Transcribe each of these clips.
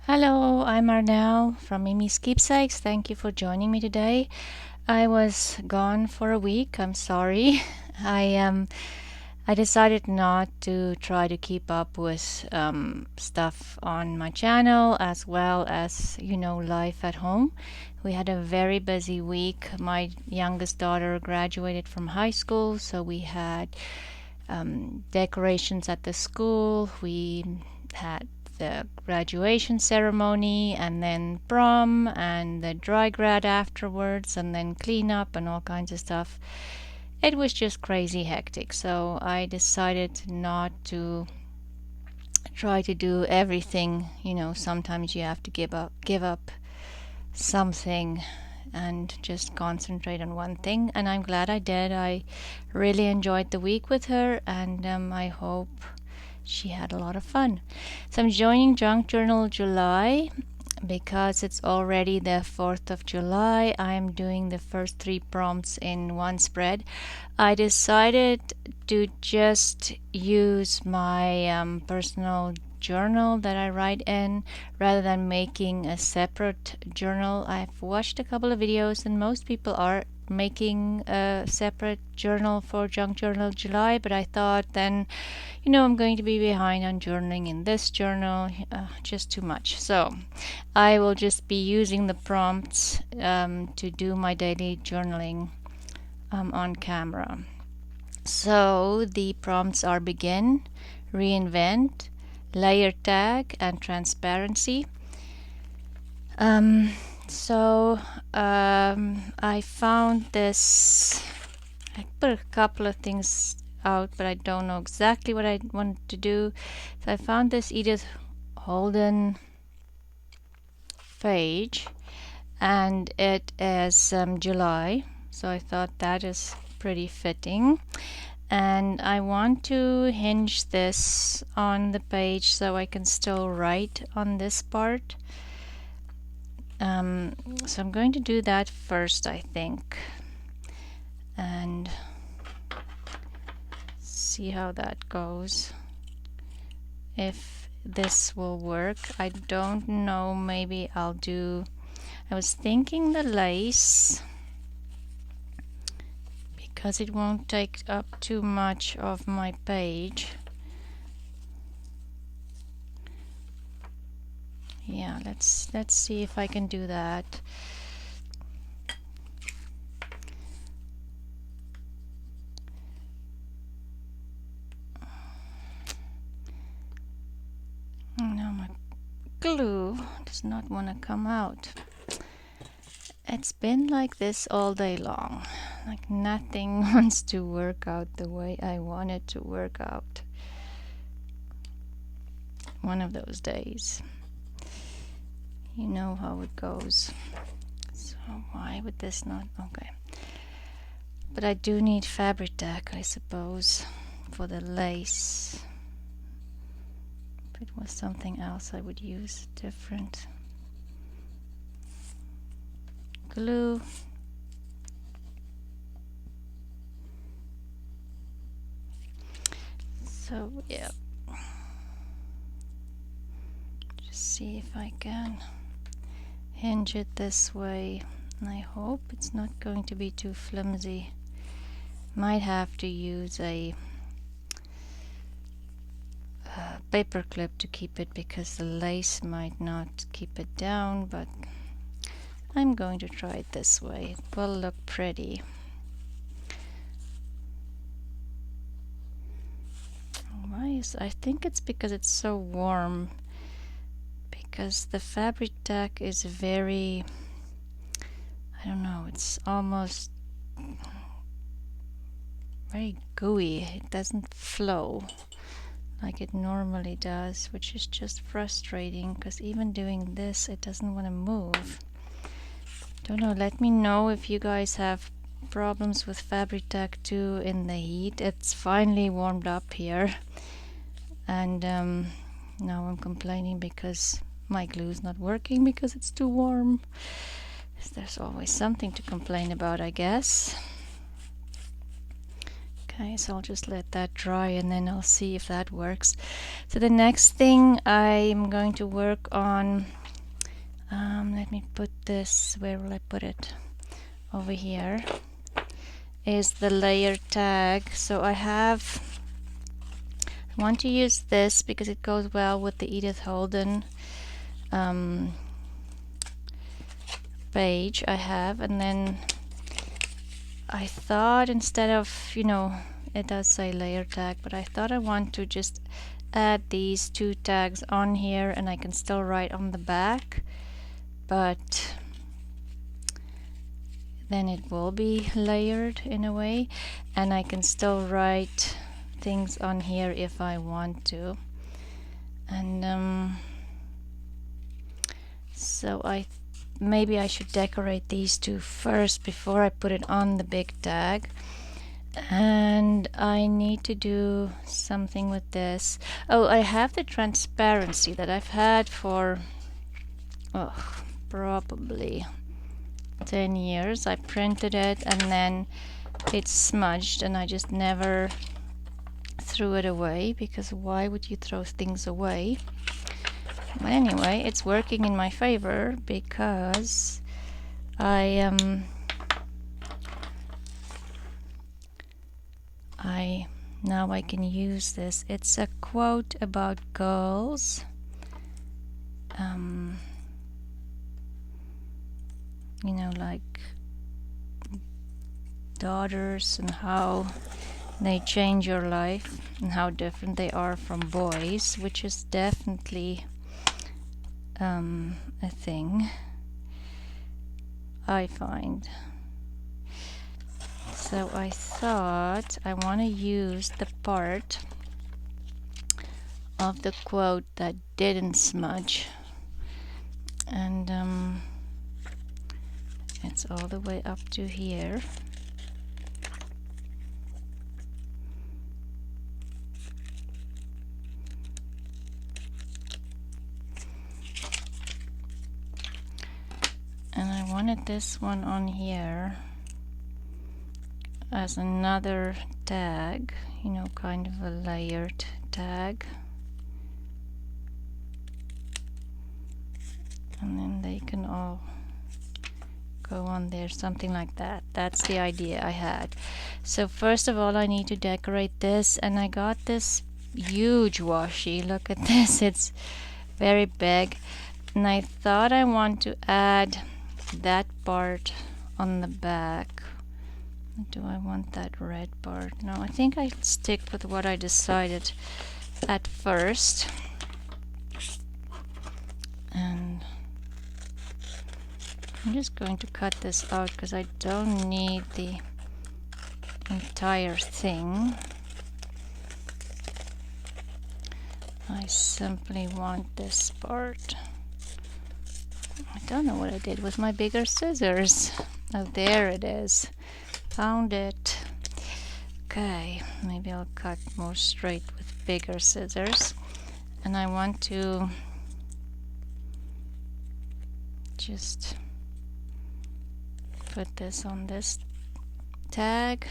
Hello, I'm Arnell from Miemie's Keepsakes. Thank you for joining me today. I was gone for a week. I'm sorry. I decided not to try to keep up with stuff on my channel as well as life at home. We had a very busy week. My youngest daughter graduated from high school, so we had decorations at the school. We had the graduation ceremony and then prom and the dry grad afterwards and then cleanup and all kinds of stuff. It was just crazy hectic, so I decided not to try to do everything. Sometimes you have to give up something and just concentrate on one thing, and I'm glad I did. I really enjoyed the week with her, and I hope she had a lot of fun. So I'm joining Junk Journal July because it's already the 4th of July. I'm doing the first 3 prompts in one spread. I decided to just use my personal journal that I write in rather than making a separate journal. I've watched a couple of videos and most people are making a separate journal for Junk Journal July, but I thought then I'm going to be behind on journaling in this journal, just too much. So I will just be using the prompts to do my daily journaling on camera. So the prompts are begin, reinvent, layer tag, and transparency. I found this. I put a couple of things out, but I don't know exactly what I wanted to do. So I found this Edith Holden page, and it is July, so I thought that is pretty fitting. And I want to hinge this on the page so I can still write on this part. So I'm going to do that first, I think, and see how that goes. If this will work, I don't know. Maybe I was thinking the lace, because it won't take up too much of my page. Yeah, let's see if I can do that. No, my glue does not want to come out. It's been like this all day long. Like nothing wants to work out the way I want it to work out. One of those days. You know how it goes. So why would this not? Okay. But I do need fabric tack, I suppose, for the lace. If it was something else, I would use different glue. So yeah, just see if I can hinge it this way, and I hope it's not going to be too flimsy. Might have to use a paper clip to keep it because the lace might not keep it down, but I'm going to try it this way. It will look pretty. I think it's because it's so warm, because the fabric tack is very, I don't know, it's almost very gooey. It doesn't flow like it normally does, which is just frustrating because even doing this it doesn't want to move. Don't know, let me know if you guys have problems with fabric tack too in the heat. It's finally warmed up here, and now I'm complaining because my glue is not working because it's too warm. There's always something to complain about, I guess. Okay, so I'll just let that dry and then I'll see if that works. So the next thing I'm going to work on, let me put this, where will I put it? Over here, is the layer tag. So I want to use this because it goes well with the Edith Holden page I have, and then I thought instead of, it does say layer tag, but I thought I want to just add these two tags on here, and I can still write on the back, but then it will be layered in a way, and I can still write things on here if I want to. And so maybe I should decorate these two first before I put it on the big tag. And I need to do something with this. Oh, I have the transparency that I've had for probably 10 years. I printed it and then it smudged, and I just never threw it away, because why would you throw things away? But anyway, it's working in my favor because now I can use this. It's a quote about girls. Like daughters, and how they change your life and how different they are from boys, which is definitely a thing I find. So I thought I want to use the part of the quote that didn't smudge, and it's all the way up to here. And I wanted this one on here as another tag, kind of a layered tag. And then they can all go on there, something like that. That's the idea I had. So first of all, I need to decorate this, and I got this huge washi. Look at this, it's very big. And I thought I want to add that part on the back. Do I want that red part? No, I think I'll stick with what I decided at first. And I'm just going to cut this out because I don't need the entire thing. I simply want this part. I don't know what I did with my bigger scissors. Oh, there it is. Found it. Okay, maybe I'll cut more straight with bigger scissors. And I want to just put this on this tag.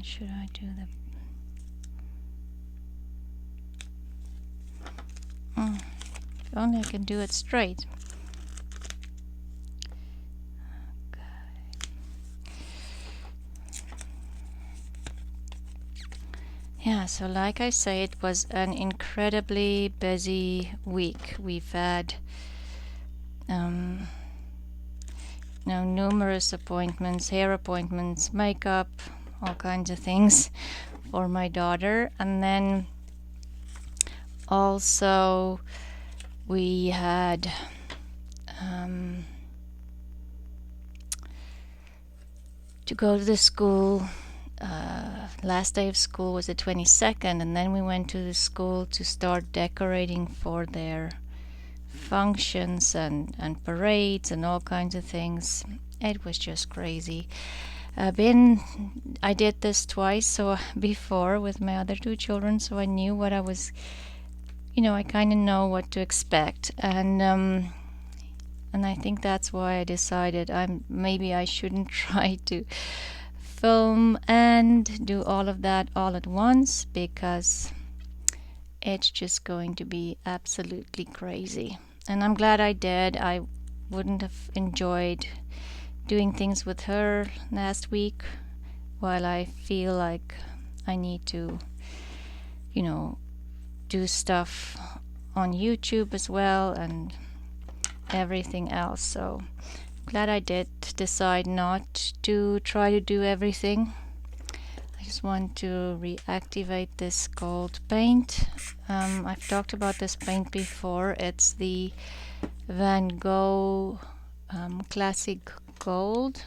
Should I do the... if only I can do it straight. Yeah, so like I say, it was an incredibly busy week. We've had numerous appointments, hair appointments, makeup, all kinds of things for my daughter. And then also we had to go to the school. Last day of school was the 22nd, and then we went to the school to start decorating for their functions and parades and all kinds of things. It was just crazy. I did this twice before with my other two children, so I knew what I was, I kind of know what to expect. And And I think that's why I decided maybe I shouldn't try to film and do all of that all at once, because it's just going to be absolutely crazy. And I'm glad I did. I wouldn't have enjoyed doing things with her last week, while I feel like I need to, do stuff on YouTube as well and everything else. So glad I did decide not to try to do everything. I just want to reactivate this gold paint. I've talked about this paint before. It's the Van Gogh Classic Gold,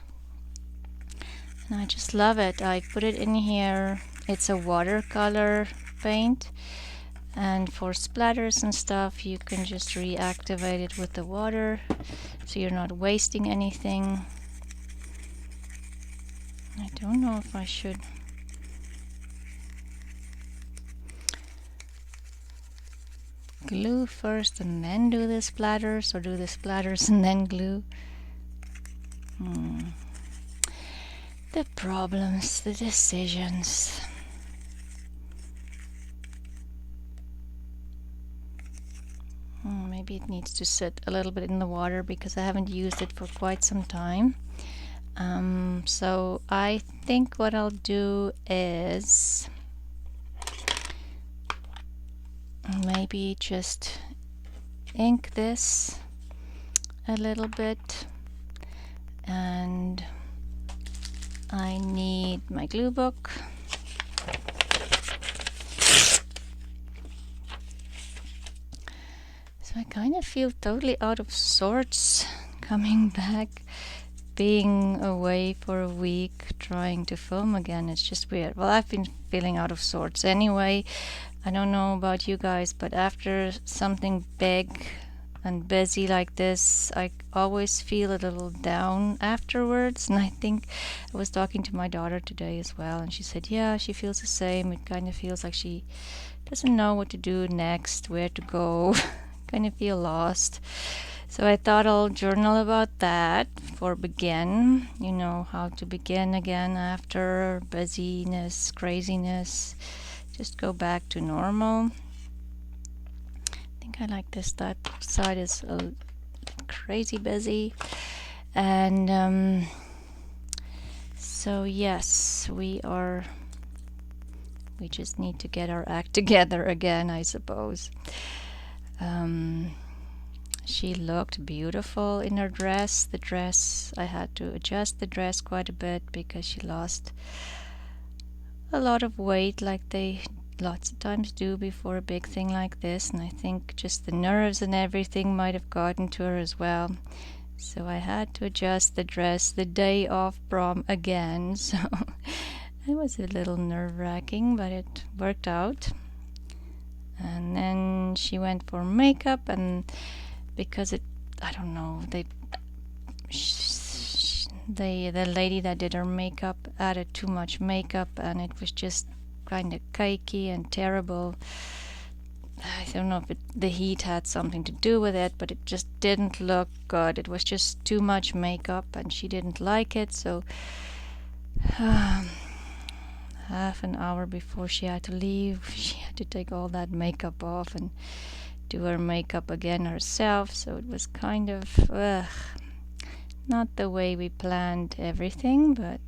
and I just love it. I put it in here. It's a watercolor paint, and for splatters and stuff you can just reactivate it with the water, so you're not wasting anything. I don't know if I should glue first and then do the splatters, or do the splatters and then glue. The problems, the decisions. Maybe it needs to sit a little bit in the water because I haven't used it for quite some time. So I think what I'll do is maybe just ink this a little bit, and I need my glue book. So I kind of feel totally out of sorts coming back, being away for a week, trying to film again. It's just weird. Well, I've been feeling out of sorts anyway. I don't know about you guys, but after something big and busy like this, I always feel a little down afterwards. And I think I was talking to my daughter today as well, and she said, yeah, she feels the same. It kind of feels like she doesn't know what to do next, where to go, kind of feel lost. So I thought I'll journal about that for begin, how to begin again after busyness, craziness, just go back to normal. I think I like this. That side is crazy busy. And so yes, we just need to get our act together again, I suppose. She looked beautiful in her dress. The dress, I had to adjust the dress quite a bit because she lost a lot of weight, like they lots of times do before a big thing like this, and I think just the nerves and everything might have gotten to her as well. So I had to adjust the dress the day of prom again, so it was a little nerve-wracking, but it worked out. And then she went for makeup, and because I don't know, the lady that did her makeup added too much makeup, and it was just kind of cakey and terrible. I don't know if the heat had something to do with it, but it just didn't look good. It was just too much makeup, and she didn't like it. So half an hour before she had to leave, she had to take all that makeup off and do her makeup again herself. So it was kind of not the way we planned everything, but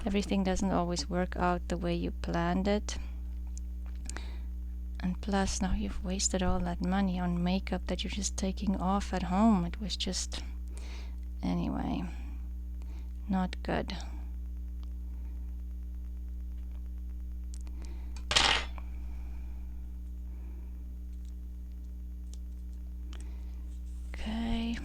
everything doesn't always work out the way you planned it. And plus, now you've wasted all that money on makeup that you're just taking off at home. It was just, anyway, not good. Okay.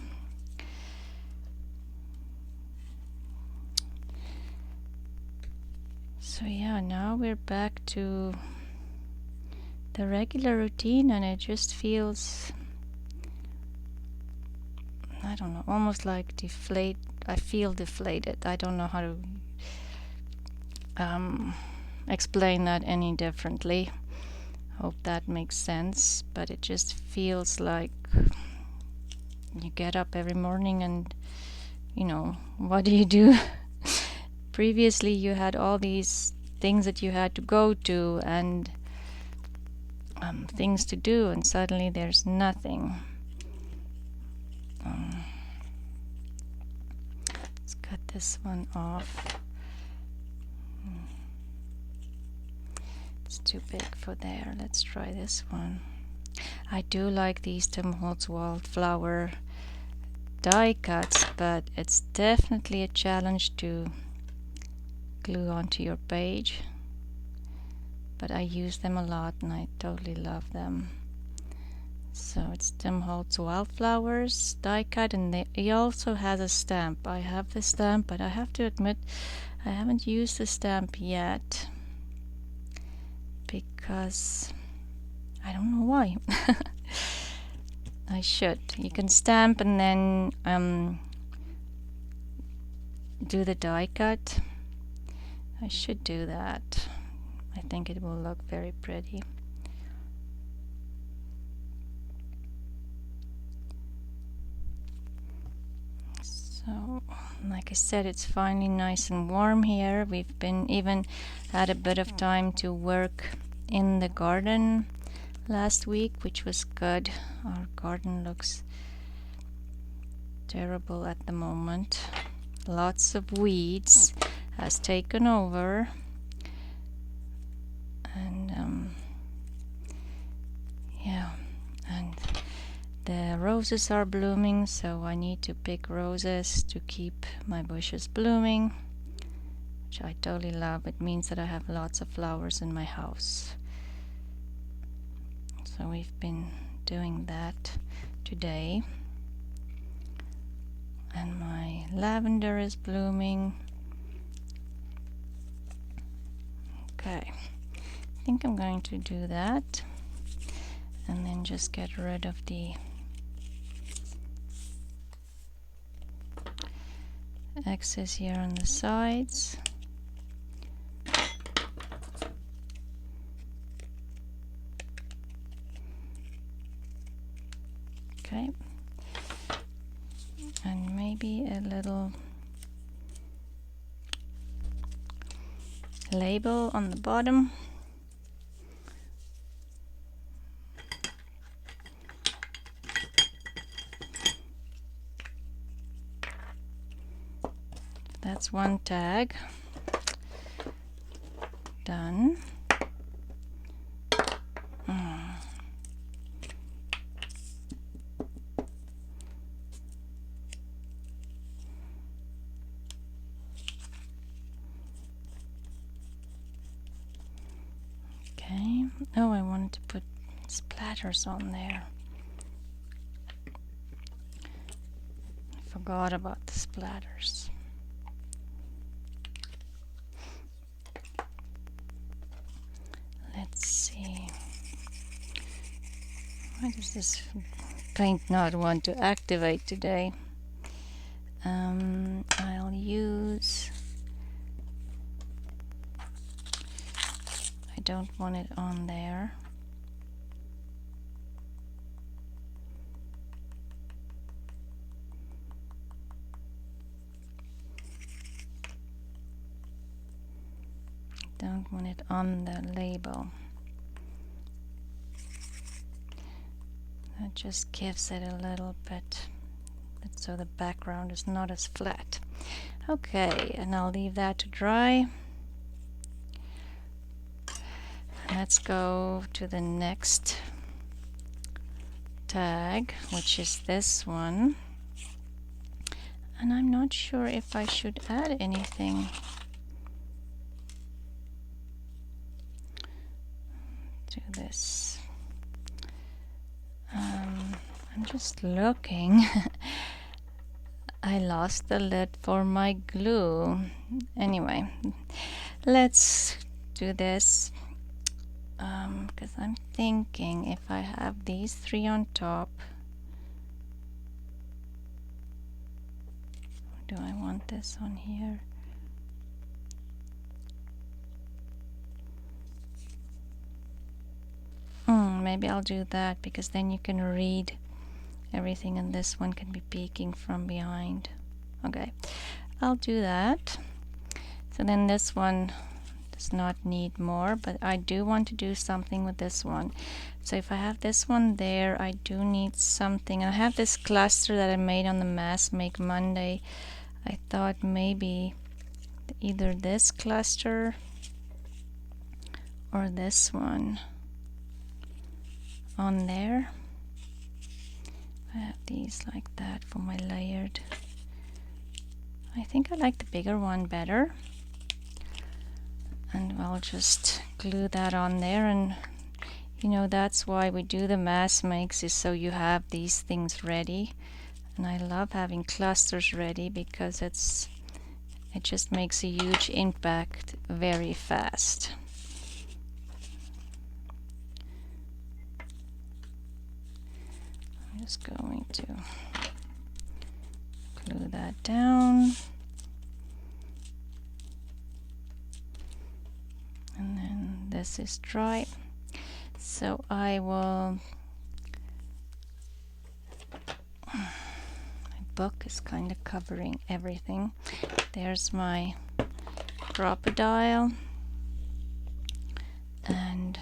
So yeah, now we're back to the regular routine, and it just feels, I don't know, almost like I feel deflated. I don't know how to explain that any differently. Hope that makes sense, but it just feels like you get up every morning and, what do you do? Previously you had all these things that you had to go to and things to do, and suddenly there's nothing. Let's cut this one off. It's too big for there. Let's try this one. I do like these Tim Holtz wildflower die cuts, but it's definitely a challenge to glue onto your page. But I use them a lot and I totally love them. So it's Tim Holtz Wildflowers die cut, and he also has a stamp. I have the stamp, but I have to admit I haven't used the stamp yet because I don't know why. I should. You can stamp and then do the die cut. I should do that. I think it will look very pretty. So, like I said, it's finally nice and warm here. We've been even had a bit of time to work in the garden last week, which was good. Our garden looks terrible at the moment. Lots of weeds has taken over, and yeah, and the roses are blooming, so I need to pick roses to keep my bushes blooming, which I totally love. It means that I have lots of flowers in my house. So we've been doing that today. And my lavender is blooming. Okay, I think I'm going to do that and then just get rid of the excess here on the sides. Okay, and maybe a little label on the bottom. That's one tag done. Okay. Oh, I wanted to put splatters on there. I forgot about the splatters. Let's see. Why does this paint not want to activate today? I'll use... I don't want it on there. Don't want it on the label. That just gives it a little bit, so the background is not as flat. Okay, and I'll leave that to dry. Let's go to the next tag, which is this one. And I'm not sure if I should add anything to this. I'm just looking. I lost the lid for my glue. Anyway, let's do this because I'm thinking if I have these three on top, or do I want this on here? Maybe I'll do that because then you can read everything in this one can be peeking from behind. Okay, I'll do that. So then this one does not need more, but I do want to do something with this one. So if I have this one there, I do need something. I have this cluster that I made on the Mass Make Monday. I thought maybe either this cluster or this one on there. I have these like that for my layered. I think I like the bigger one better. And I'll just glue that on there, and you know, that's why we do the mass makes, is so you have these things ready. And I love having clusters ready because it just makes a huge impact very fast. I'm just going to glue that down. And then this is dry. So I will, my book is kind of covering everything. There's my crocodile, and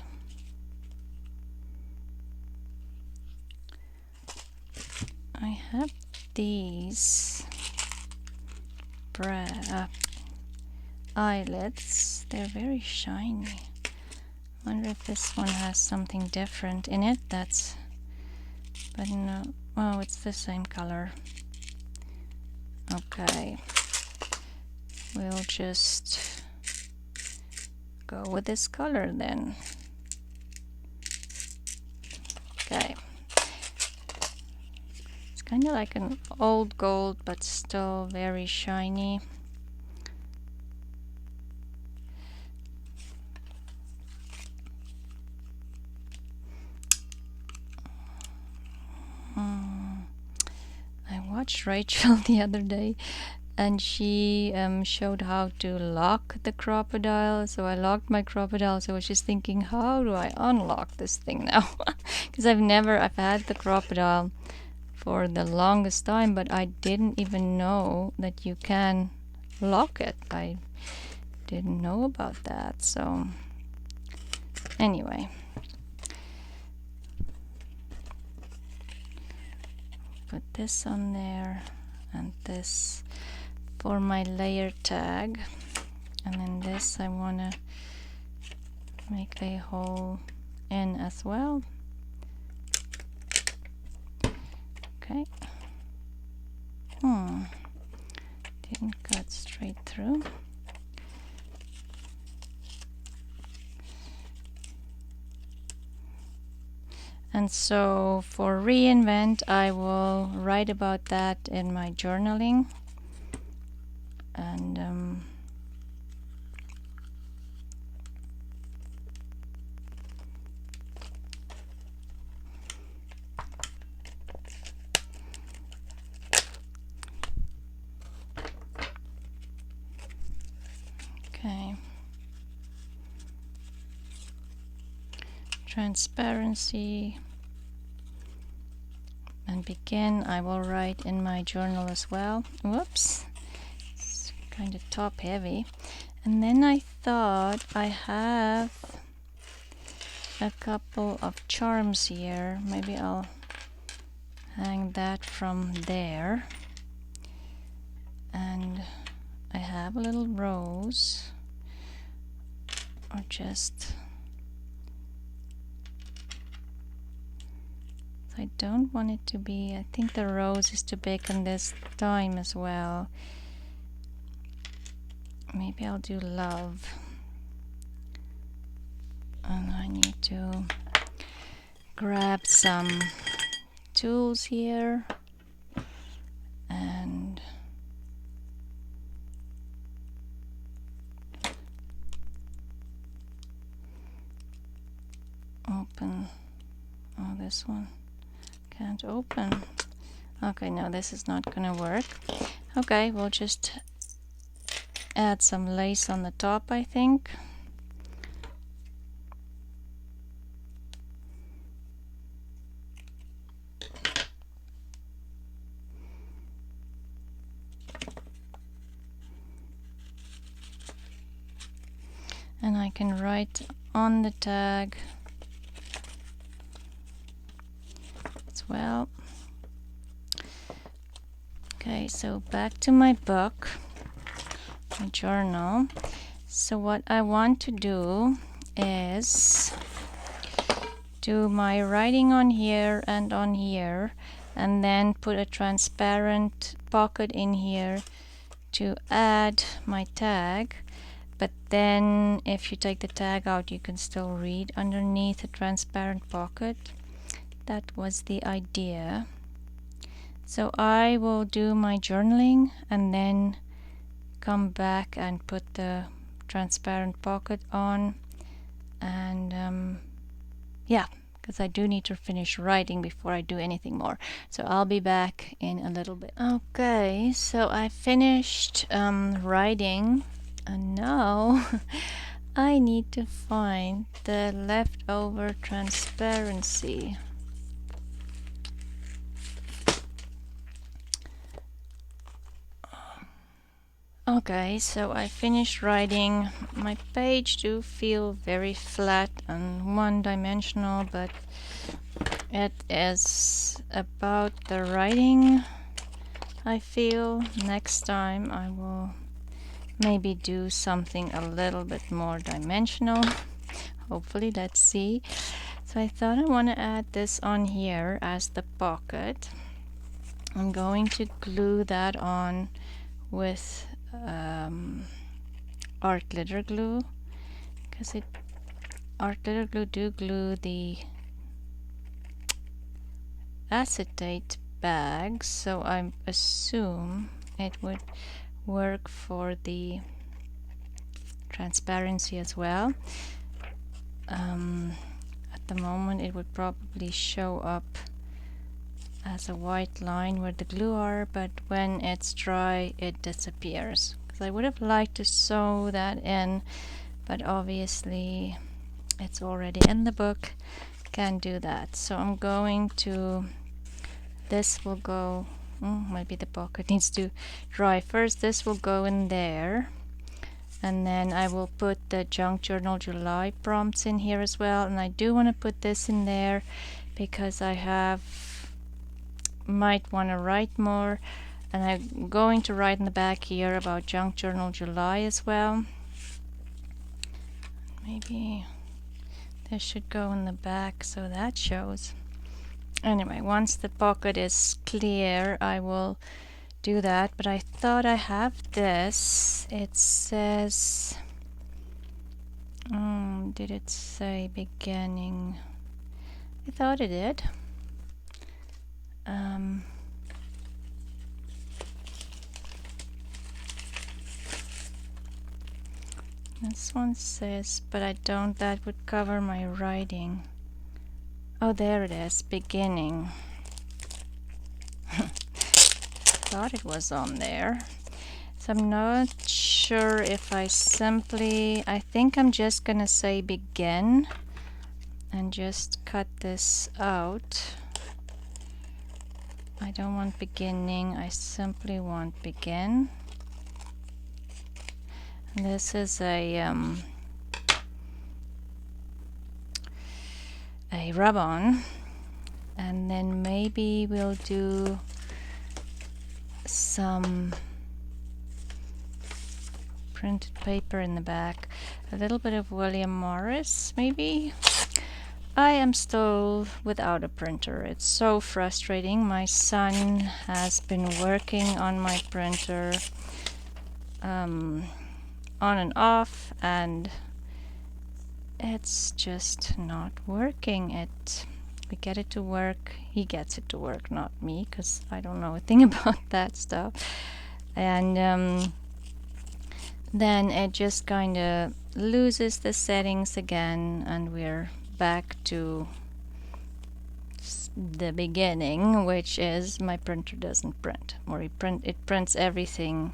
I have these eyelets. They're very shiny. Wonder if this one has something different in it. But no, oh, it's the same color. Okay, we'll just go with this color then. Okay, it's kind of like an old gold, but still very shiny. I watched Rachel the other day, and she showed how to lock the crocodile. So I locked my crocodile. So I was just thinking, how do I unlock this thing now? Because I've had the crocodile for the longest time, but I didn't even know that you can lock it. I didn't know about that. So anyway, put this on there and this for my layer tag, and then this I want to make a hole in as well. Okay. Didn't cut straight through. And so for reinvent, I will write about that in my journaling. And okay, transparency and begin, I will write in my journal as well. Whoops, it's kind of top heavy. And then I thought I have a couple of charms here. Maybe I'll hang that from there. And I have a little rose, or just, I don't want it to be, I think the rose is too big on this time as well. Maybe I'll do love. And I need to grab some tools here and open. Oh, this one can't open. Okay, no, this is not gonna work. Okay, we'll just add some lace on the top, I think. can write on the tag as well. Okay, so back to my book, my journal. So what I want to do is do my writing on here and on here, and then put a transparent pocket in here to add my tag. But then if you take the tag out, you can still read underneath a transparent pocket. That was the idea. So I will do my journaling and then come back and put the transparent pocket on, and yeah, because I do need to finish writing before I do anything more. So I'll be back in a little bit. Okay, so I finished writing, and now I need to find the leftover transparency. Okay, so I finished writing. My page do feel very flat and one-dimensional, but it is about the writing. I feel next time I will maybe do something a little bit more dimensional. Hopefully, let's see. So I thought I want to add this on here as the pocket. I'm going to glue that on with art glitter glue, because art glitter glue do glue the acetate bags, so I assume it would work for the transparency as well. At the moment it would probably show up as a white line where the glue are, but when it's dry it disappears. Because I would have liked to sew that in, but obviously it's already in the book, can't do that. So I'm going to, this will go, maybe the pocket needs to dry first. This will go in there, and then I will put the Junk Journal July prompts in here as well. And I do want to put this in there because I might want to write more, and I'm going to write in the back here about Junk Journal July as well. Maybe this should go in the back so that shows. Anyway, once the pocket is clear I will do that. But I thought I have this. It says, did it say beginning? I thought it did. This one says, but I don't, that would cover my writing. Oh, there it is, beginning. Thought it was on there. So I'm not sure if I think I'm just gonna say begin and just cut this out. I don't want beginning, I simply want begin. And this is a rub-on, and then maybe we'll do some printed paper in the back, a little bit of William Morris maybe. I am still without a printer. It's so frustrating. My son has been working on my printer on and off, and it's just not working. We get it to work, he gets it to work, not me, because I don't know a thing about that stuff. And then it just kind of loses the settings again, and we're back to the beginning, which is my printer doesn't print, or it prints everything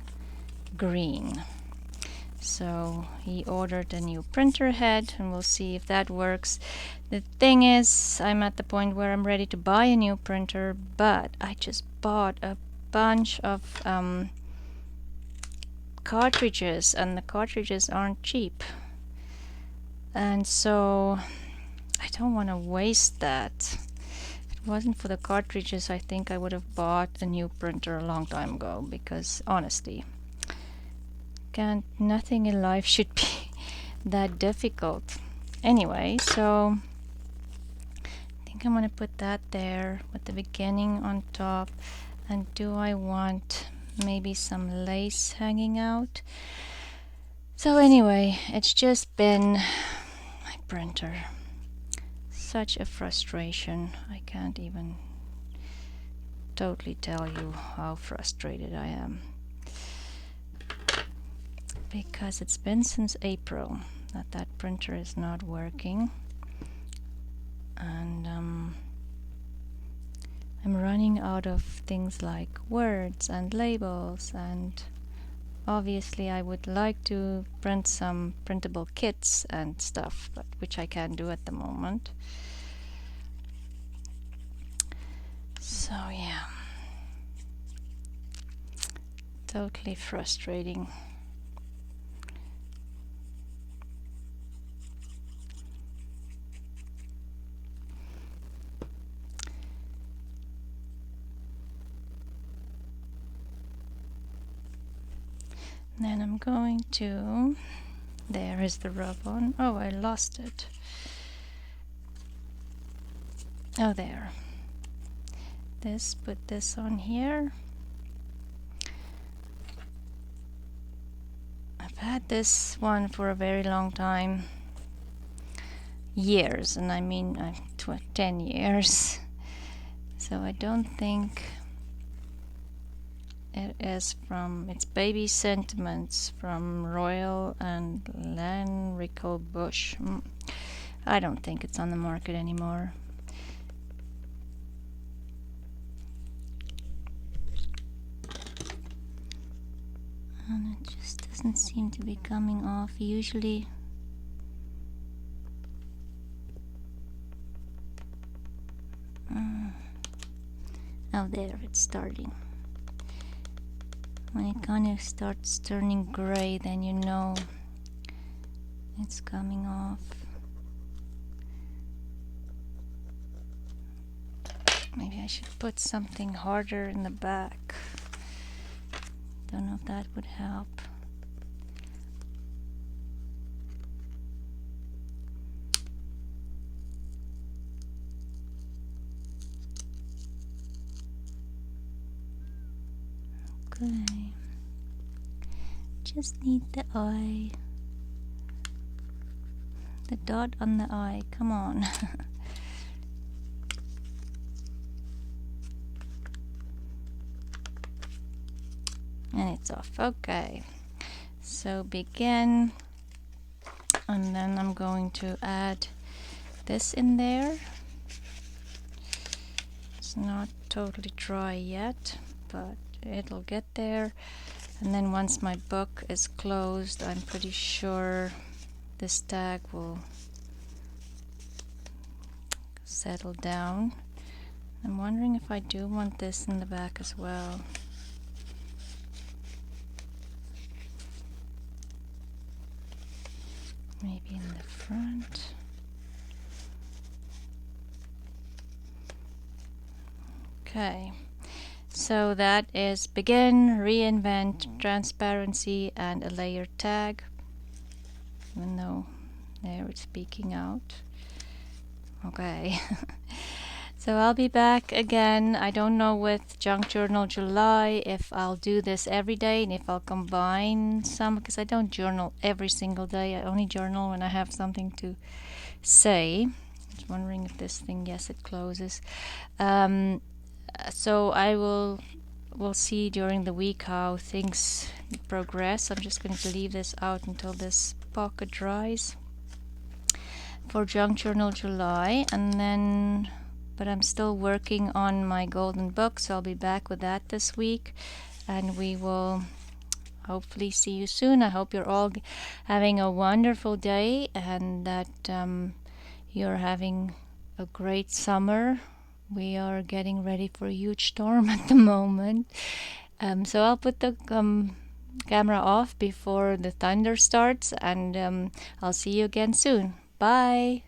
green. So he ordered a new printer head, and we'll see if that works. The thing is, I'm at the point where I'm ready to buy a new printer, but I just bought a bunch of cartridges, and the cartridges aren't cheap. And so I don't want to waste that. If it wasn't for the cartridges, I think I would have bought a new printer a long time ago, because honestly, nothing in life should be that difficult. Anyway, so I think I'm gonna put that there with the beginning on top. And do I want maybe some lace hanging out? So anyway, it's just been my printer. Such a frustration. I can't even totally tell you how frustrated I am. Because it's been since April that printer is not working. And I'm running out of things like words and labels, and obviously I would like to print some printable kits and stuff, but which I can't do at the moment. So yeah, totally frustrating. Then I'm going to, there is the rub-on. Oh, I lost it. Oh, there. Put this on here. I've had this one for a very long time. Years, and I mean 10 years. So I don't think it is from, it's Baby Sentiments from Royal and Lanrico Bush. I don't think it's on the market anymore. And it just doesn't seem to be coming off. Usually oh, there, it's starting. When it kind of starts turning gray, then you know it's coming off. Maybe I should put something harder in the back. Don't know if that would help. Okay. Just need the eye. The dot on the eye, come on. And it's off. Okay. So begin. And then I'm going to add this in there. It's not totally dry yet, but it'll get there. And then once my book is closed, I'm pretty sure this tag will settle down. I'm wondering if I do want this in the back as well. Maybe in the front. Okay. So that is begin, reinvent, transparency, and a layer tag. Even though there it's speaking out. Okay. So I'll be back again. I don't know with Junk Journal July if I'll do this every day and if I'll combine some, because I don't journal every single day. I only journal when I have something to say. I was wondering if this thing, yes, it closes. So we'll see during the week how things progress. I'm just going to leave this out until this pocket dries for Junk Journal July, and then but I'm still working on my golden book, so I'll be back with that this week, and we will hopefully see you soon. I hope you're all having a wonderful day, and that you're having a great summer. We are getting ready for a huge storm at the moment. So I'll put the camera off before the thunder starts, and I'll see you again soon. Bye.